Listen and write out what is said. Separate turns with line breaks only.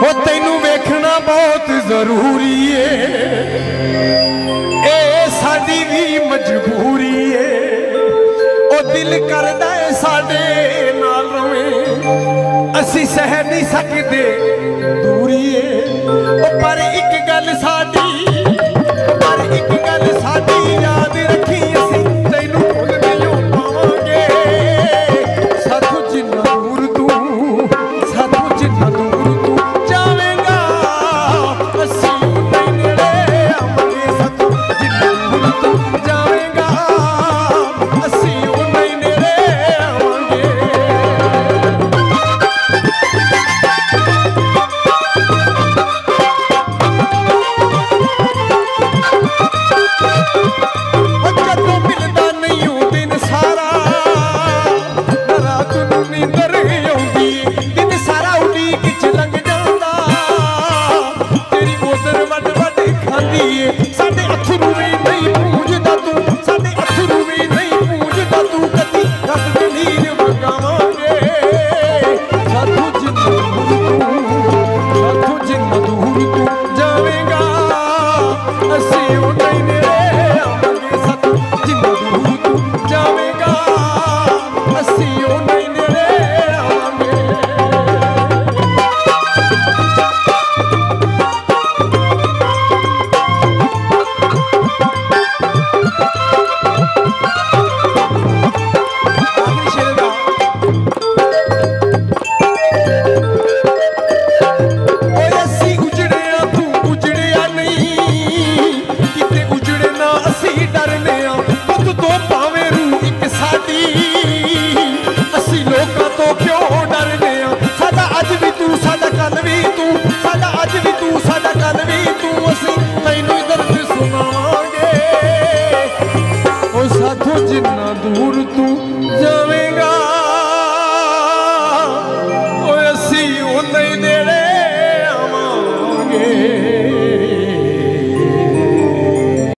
हो तैनू वेखना बहुत जरूरी है, ए साडी भी मजबूरी है। ओ दिल करदा है साडे नाल रवे, असी सह नहीं सकते दूरी है। ओ पर एक गल साडी, पर एक गल साडी याद रखी, असी तैनू भुल नहीं पावांगे। साथों जिन्ना दूर तू, साथों जिन्ना दूर तू जावेगा, असी नहीं नेड़े आवांगे। साथों जिन्ना दूर तू जावेगा, असी नहीं नेड़े आवांगे। जदों मिलदा नहीं हूं दिन सारा, रात नूं नींदर आउंदी, दिन सारा उड़ीक च लंघ जांदा। तेरी उधर वड वड खांदी ए, साडे अथरू भी नहीं पूजदा तू, साडे अथरू भी नहीं पूजदा तू। कदी रस दे नीर मंगावांगे। साथों जिन्ना दूर तू, साथों जिन्ना दूर तू जावेगा, असी नहीं नेड़े आवांगे। साथों जिन्ना दूर तू जावेगा, असी नहीं नेड़े आवांगे। आखिरी शेर दा ओए असी उजड़िया तू उजड़िया नहीं, किते उजड़े ना असी डरने आ। पुत तो भावें रूह एक साडी, असी लोकां तो क्यों डरने आ। साडा अज भी तू, साडा कल भी तू, साडा अज भी तू, साडा कल भी तू। असी तैनू दर्द सुनावांगे। ओ साथों जिन्ना दूर तू जावेगा,